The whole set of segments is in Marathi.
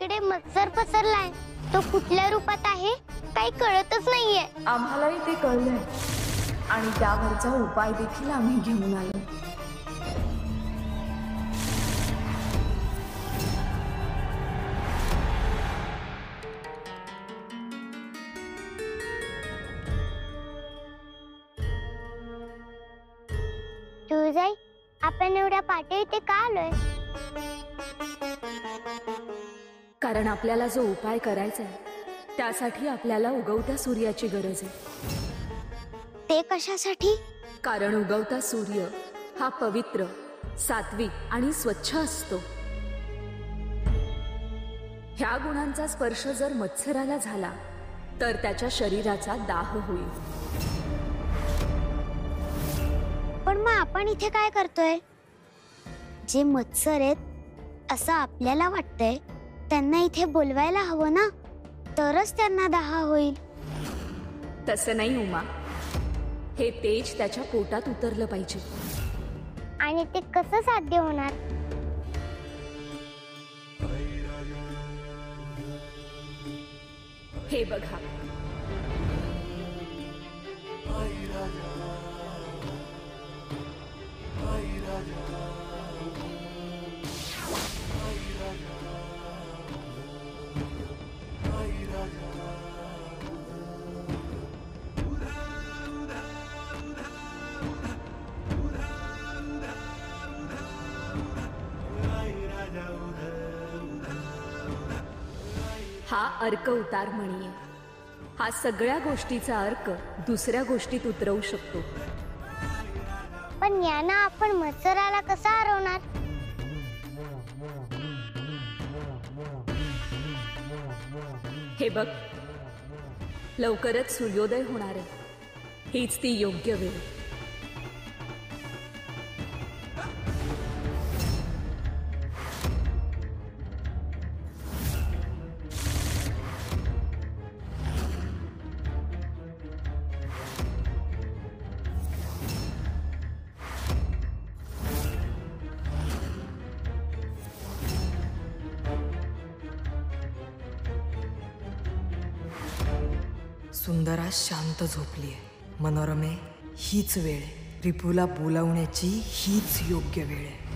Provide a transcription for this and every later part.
इकडे मत्सर पसरलाय. तो कुठल्या रूपात आहे काही कळतच नाहीये. आम्हालाही ते कळलंय आणि त्यावरचा उपाय देखील आम्ही घेऊन आलो. तुळजाई, आपण एवढ्या पाटे इथे का आलोय? कारण आपल्याला जो उपाय करायचा आहे त्यासाठी आपल्याला उगवत्या सूर्याची गरज आहे. ते कशासाठी? कारण उगवता सूर्य हा पवित्र, सात्विक आणि स्वच्छ असतो. ह्या गुणांचा स्पर्श जर मत्सराला झाला तर त्याच्या शरीराचा दाह होईल. पण मग आपण इथे काय करतोय? जे मत्सर आहेत असं आपल्याला वाटतंय त्यांना इथे बोलवायला हवं ना, तरच त्यांना दाह होईल. तसं नाही उमा, हे तेज त्याच्या पोटात उतरलं पाहिजे. आणि ते कसं साध्य होणार? हे बघा, हा अर्क उतार म्हणीये. हा सगळ्या गोष्टीचा अर्क दुसऱ्या गोष्टीत उतरवू शकतो. पण यानं आपण मत्सराला कसा हरवणार? हे बघ, लवकरच सूर्योदय होणार आहे. हीच ती योग्य वेळ. सुंदरा शांत झोपलीये. मनोरमे, हीच वेळ आहे. रिपूला बोलावण्याची हीच योग्य वेळ आहे.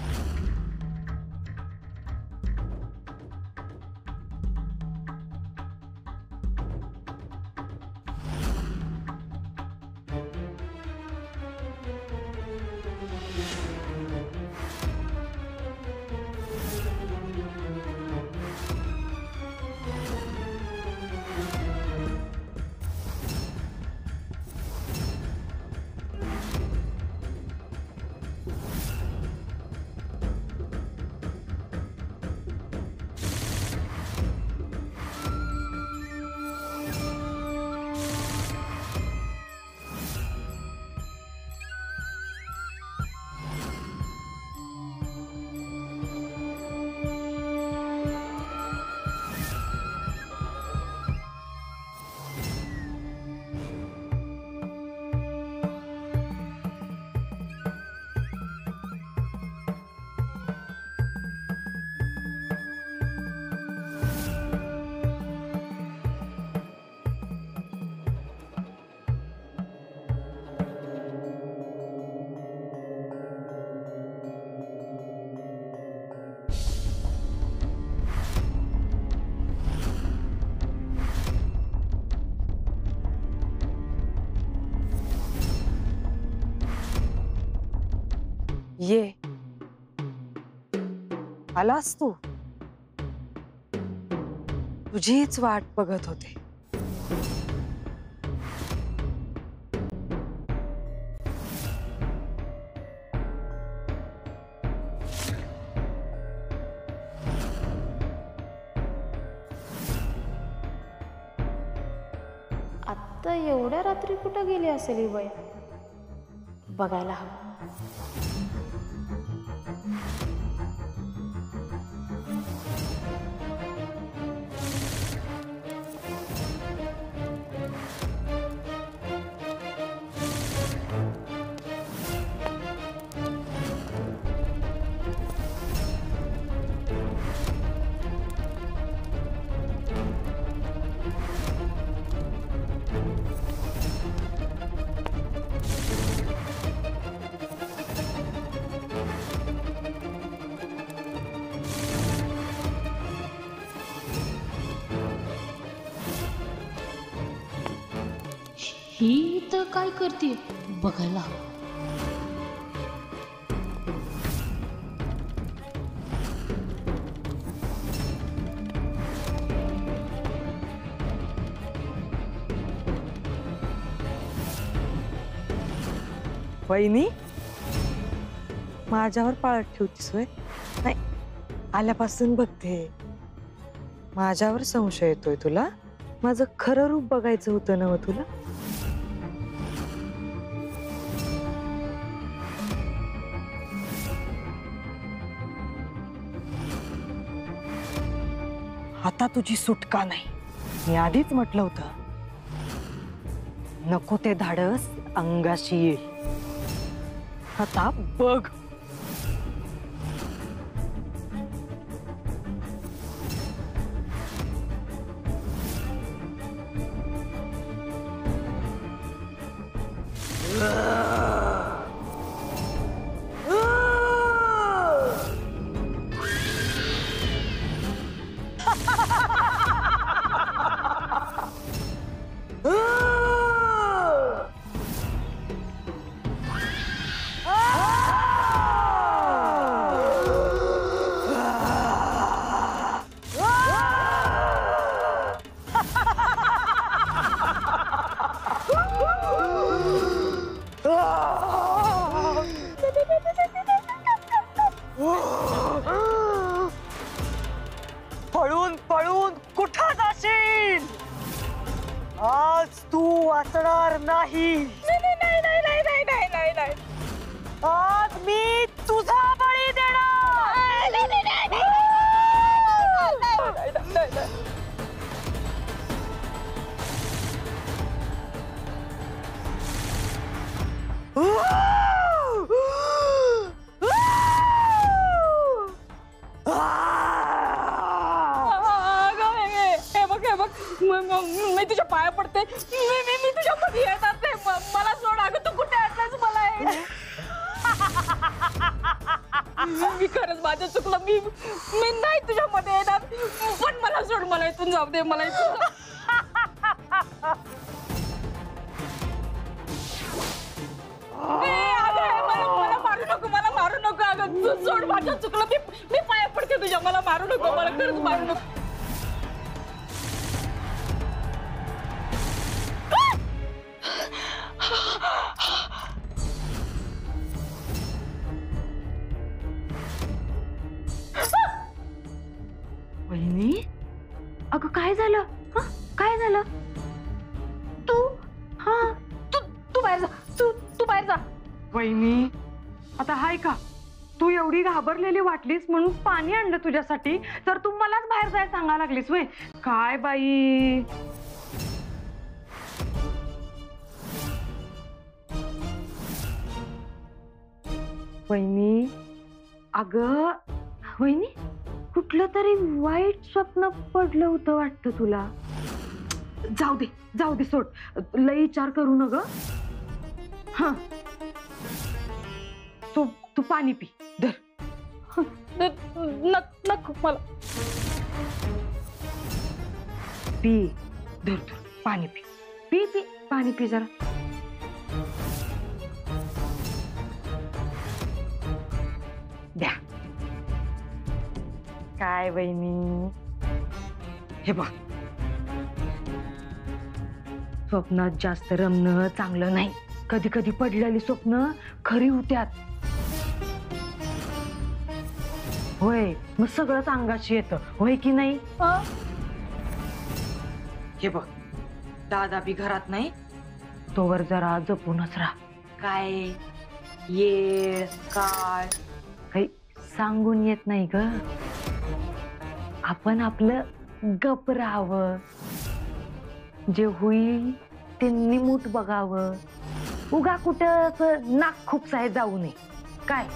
ये आलास तू? तुझीच वाट बघत होते. आत्ता एवढ्या रात्री कुठं गेली असेल ही बाई? बघायला हवं. ही तर काय करते बघायला हवं. वहिनी माझ्यावर पाळत ठेवतीस होय? नाही, आल्यापासून बघते. माझ्यावर संशय येतोय तुला? माझं खरं रूप बघायचं होतं ना तुला? आता तुझी सुटका नाही. मी आधीच म्हटलं होतं, नको ते धाडस अंगाशी येईल. आता बघ. पळून पळून कुठं जाशील? आज तू वाचणार नाही. आज मी तुझा बळी देणार. मी तुझ्या पाया पडते. मी तुझ्या मध्ये येतात ते मला सोड. अगं तू कुठे आणलास मला? मी खरंच माझं चुकलं. मी नाही तुझ्या मध्ये येणार, पण मला सोड. मला इथून जाऊ दे. मला इथून मला मारू नको. मला मारू नको. अगं तू सोड. माझं चुकलं. मी पाया पडते तुझ्या. मला मारू नको. मला खरंच मारू नको. वहिनी, अगं काय झालं? काय झालं? तू बाहेर जा. तू बाहेर जा. वहिनी, आता हाय का? तू एवढी घाबरलेली वाटलीस म्हणून पाणी आणलं तुझ्यासाठी, तर तू मलाच बाहेर जायला सांगायला लागलीस वय? काय बाई. वहिनी, अगं वहिनी, कुठलं तरी वाईट स्वप्न पडलं होतं वाटतं तुला. जाऊ दे सोड. लई विचार करू न ग. हा, तू पाणी पी. धर. नको मला. पी. धर पाणी पी. पी पाणी पी जरा. द्या. काय वहिनी, हे बघ, स्वप्नात जास्त रमणं चांगलं नाही. कधी कधी पडलेली स्वप्न खरी होत्यात. होय, मग सगळंच अंगाशी येतं. होय की नाही? हे बघ, दादा बी घरात नाही, तोवर जरा जपूनच राहा. काय ये काय काही सांगून येत नाही ग. आपण आपलं गप राहावं. जे होईल ते निमूट बघावं. उगा कुठं नाक खुपसाय जाऊ नये. काय?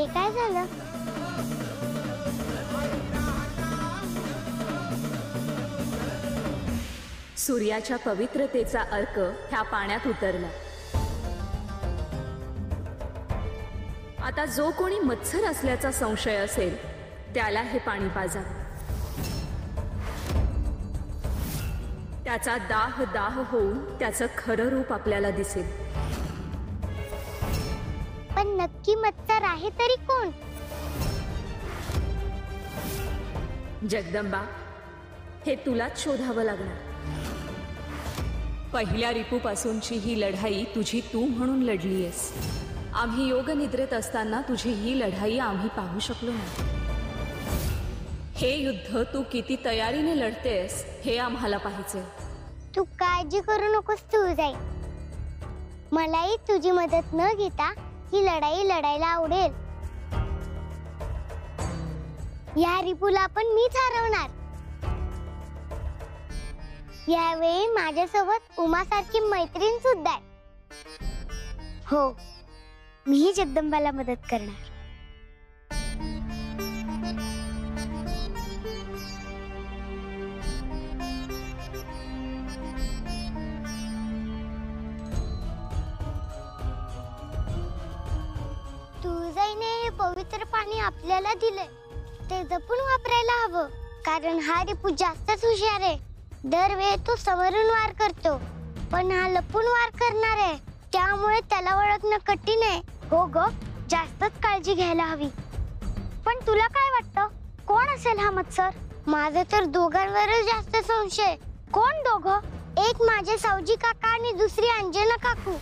हे काय झालं? सूर्याच्या पवित्रतेचा अर्क ह्या पाण्यात उतरला. आता जो कोणी मत्सर असल्याचा संशय असेल त्याला हे पाणी पाजावे. त्याचा दाह दाह होऊन त्याचं खरं रूप आपल्याला दिसेल. पण नक्की मत्सर आहे तरी कोण? जगदंबा, हे तुलाच शोधावं लागणार. पहिल्या रिपूपासूनची ही लढाई तुझी तू म्हणून लढलीयस. आम्ही योगनिद्रेत असताना तुझी ही लढाई आम्ही पाहू शकलो नाही. हे युद्ध तू किती तयारीने लढतेस हे आम्हाला पाहायचंय. तू काळजी करू नकोस तू जाई. मलाही तुझी मदत न घेता ही लढाई लढायला आवडेल. या रिपूला पण मीच हरवणार. यावेळी माझ्यासोबत उमासारखी मैत्रीण सुद्धा आहे. हो, मीही जगदंबाला मदत करणार. तुळजाईने हे पवित्र पाणी आपल्याला दिलंय, ते जपून वापरायला हवं. कारण हा रिपू जास्तच हुशार आहे. दरवेळी तो समोरून वार करतो, पण हा लपून वार करणार आहे. त्यामुळे त्याला ओळखणं कठीण आहे. हो ग, जास्तच काळजी घ्यायला हवी. पण तुला काय वाटतं, कोण असेल हा मत्सर? माझं तर दोघांवरच जास्त संशय. कोण दोघं? एक माझे सावजी काका आणि दुसरी अंजना काकू.